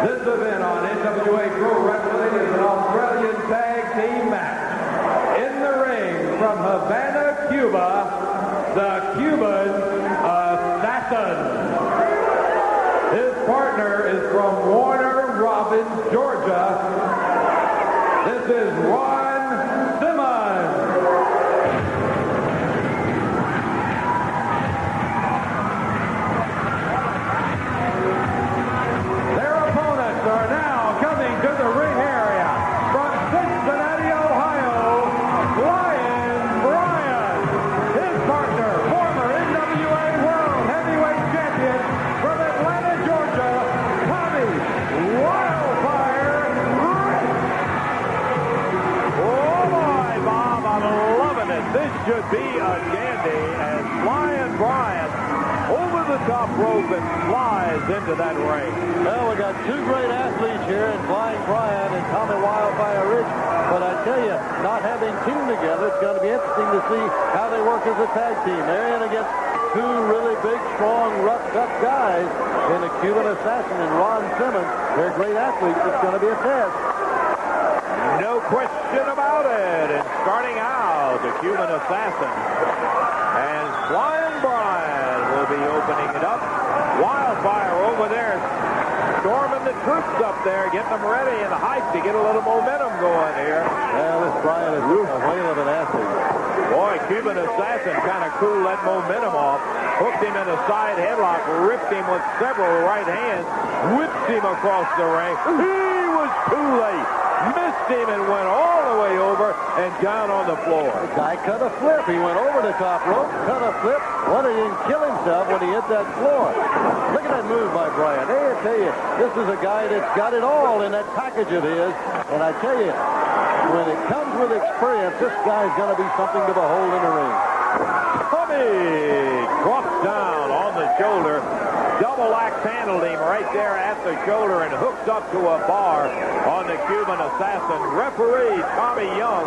This event on NWA Pro Wrestling is an Australian tag team match. In the ring from Havana, Cuba, the Cuban Assassin. His partner is from Warner Robins, Georgia. This is Ron Simmons. Their opponents are now coming to the ring area from Cincinnati, Ohio, Lion Bryan. His partner, former NWA World Heavyweight Champion from Atlanta, Georgia, Tommy Wildfire Rich. Oh boy, Bob, I'm loving it. This should be a dandy as Lion Bryan over the top rope and flies into that ring. Well, we got two great athletes here in Flying Bryan and Tommy Wildfire Rich. But I tell you, not having teamed together, it's going to be interesting to see how they work as a tag team. They're in against two really big, strong, rough, tough guys in the Cuban Assassin and Ron Simmons. They're great athletes. It's going to be a test. No question about it. And starting out, the Cuban Assassin. And Lion Bryan will be opening it up. Wildfire over there, storming the troops up there, getting them ready in the height to get a little momentum going here. Well, this Bryan is a whale of an athlete. Boy, Cuban Assassin kind of cooled that momentum off. Hooked him in a side headlock, ripped him with several right hands, whipped him across the ring. He was too late. Missed him and went all the way over and down on the floor. The guy cut a flip. He went over the top rope, cut a flip. What, he didn't kill himself when he hit that floor. Look at that move by Bryan. Hey, I tell you, this is a guy that's got it all in that package of his. And I tell you, when it comes with experience, this guy's going to be something to behold in the ring. Tommy drops down on the shoulder. Double axe handled him right there at the shoulder and hooked up to a bar on the Cuban Assassin. Referee Tommy Young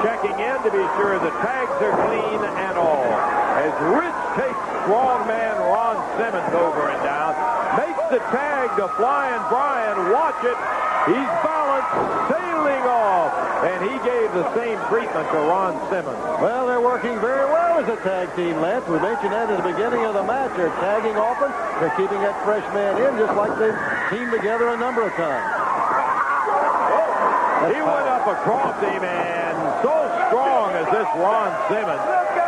checking in to be sure the tags are clean and all. As Rich takes strongman Ron Simmons over and down, makes the tag to Flying Bryan. Watch it. He's balanced, sailing off, and he gave the same treatment to Ron Simmons. Well, they're working very well as a tag team, Lance. We mentioned that at the beginning of the match. They're tagging often. They're keeping that fresh man in just like they've teamed together a number of times. He went up across him, and so strong as this Ron Simmons,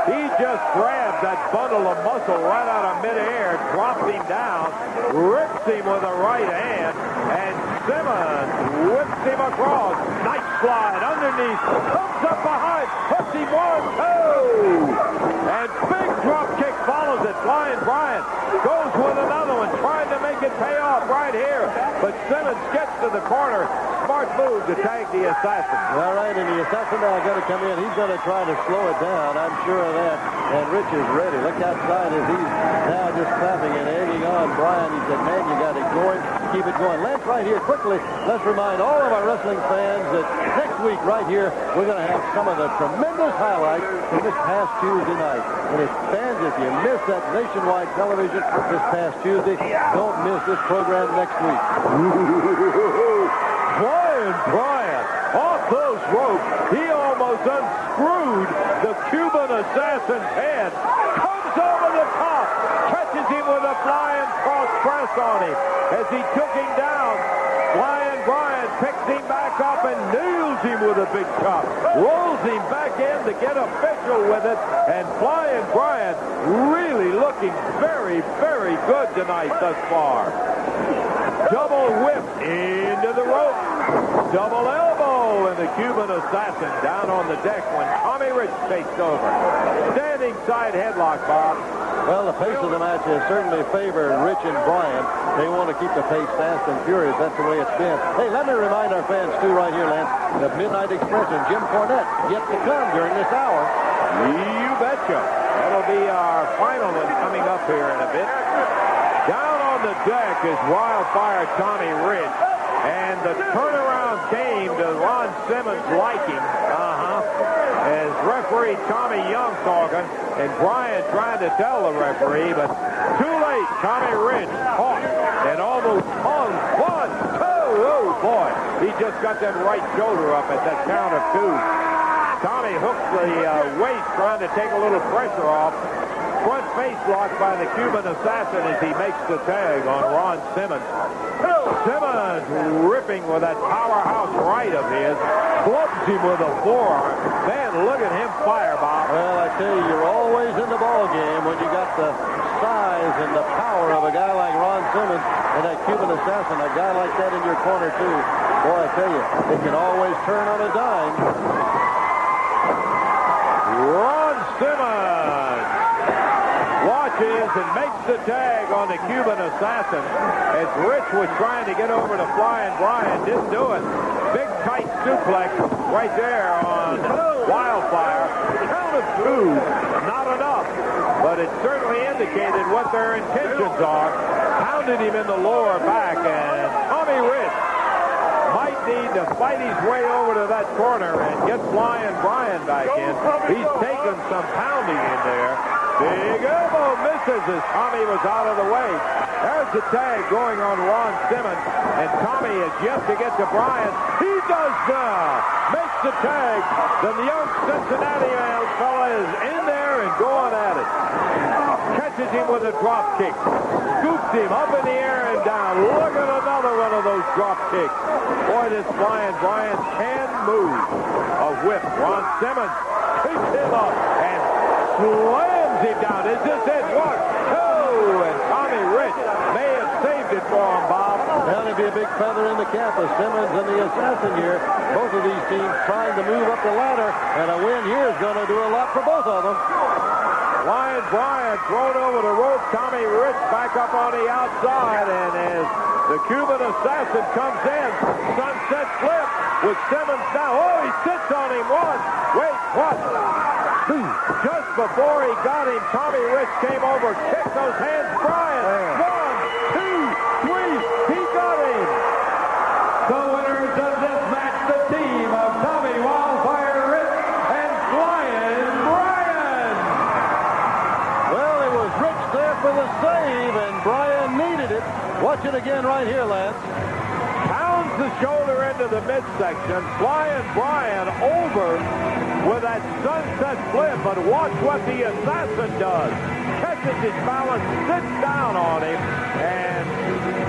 he just grabbed that bundle of muscle right out of midair, dropped him down, rips him with a right hand, and Simmons whips him across. Nice slide underneath, comes up behind, hooks him 1, 2, and big drop kick follows it. Flying Bryan goes with another one, trying to make it pay off right here, but Simmons gets to the corner. Smart move to tag the Assassin. All right, and the Assassin now got to come in. He's going to try to slow it down. I'm sure of that. And Rich is ready. Look outside as he's now just clapping and egging on Bryan. He said, man, you got it going. Keep it going. Lance, right here, quickly, let's remind all of our wrestling fans that next week right here, we're going to have some of the tremendous highlights from this past Tuesday night. And if fans, if you missed that nationwide television this past Tuesday, don't miss this program next week. Flying Bryan off those ropes. He almost unscrewed the Cuban Assassin's head. Comes over the top. Catches him with a flying cross press on him. As he took him down, Flying Bryan picks him back up and nails him with a big chop. Rolls him back in to get official with it. And Flying Bryan really looking very, very good tonight thus far. Double whip into the rope. Double elbow, and the Cuban Assassin down on the deck when Tommy Rich takes over. Standing side headlock, Bob. Well, the pace of the match has certainly favored Rich and Bryan. They want to keep the pace fast and furious. That's the way it's been. Hey, let me remind our fans, too, right here, Lance, that Midnight Express and Jim Cornette yet to come during this hour. You betcha. That'll be our final one coming up here in a bit. Down on the deck is Wildfire Tommy Rich. And the turnaround came to Ron Simmons' liking. As referee Tommy Young talking, and Bryan trying to tell the referee, but too late. Tommy Rich caught and almost hung. 1, 2. just got that right shoulder up at that count of 2. Tommy hooks the waist, trying to take a little pressure off. Front face locked by the Cuban assassin as he makes the tag on Ron Simmons. Simmons ripping with that powerhouse right of his. Clubs him with a forearm. Man, look at him fire, Bob. Well, I tell you, you're always in the ball game when you got the size and the power of a guy like Ron Simmons and that Cuban assassin, a guy like that in your corner, too. Boy, I tell you, it can always turn on a dime. Ron Simmons watches and makes the tag on the Cuban assassin as Rich was trying to get over to Flying Brian. Didn't do it. Big tight suplex right there on Wildfire. Count of 2, not enough, but it certainly indicated what their intentions are. Pounded him in the lower back, and Tommy Rich might need to fight his way over to that corner and get Flying Brian back in. He's taken some pounding in there. Big elbow misses as Tommy was out of the way. There's the tag going on Ron Simmons, and Tommy is yet to get to Brian. He does now. Makes the tag. The young Cincinnati fella is in there and going at it. Catches him with a drop kick. Scoops him up in the air and down. Look at another one of those drop kicks. Boy, this Flying Brian can move. A whip. Ron Simmons picks him up and slams him down. Is this it? 1, 2, and Tommy Rich may have saved it for him, Bob. Well, it'd be a big feather in the cap of Simmons and the assassin here. Both of these teams trying to move up the ladder, and a win here is going to do a lot for both of them. Flying Brian thrown over the rope. Tommy Rich back up on the outside, and as the Cuban assassin comes in, sunset flip with Simmons down. Oh, he sits on him once. Wait, what? Just before he got him, Tommy Rich came over, kicked those hands. Brian, 1, 2, 3, he got him. The winners of this match, the team of Tommy Wildfire Rich and Flying Brian. Well, it was Rich there for the save, and Brian needed it. Watch it again right here, Lance. Pounds the shoulder into the midsection. Flying Brian over with that sunset flip, but watch what the assassin does. Catches his balance, sits down on him, and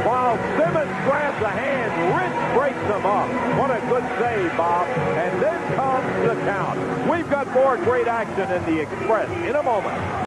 while Simmons grabs a hand, Rich breaks him up. What a good save, Bob. And then comes the count. We've got more great action in the Express in a moment.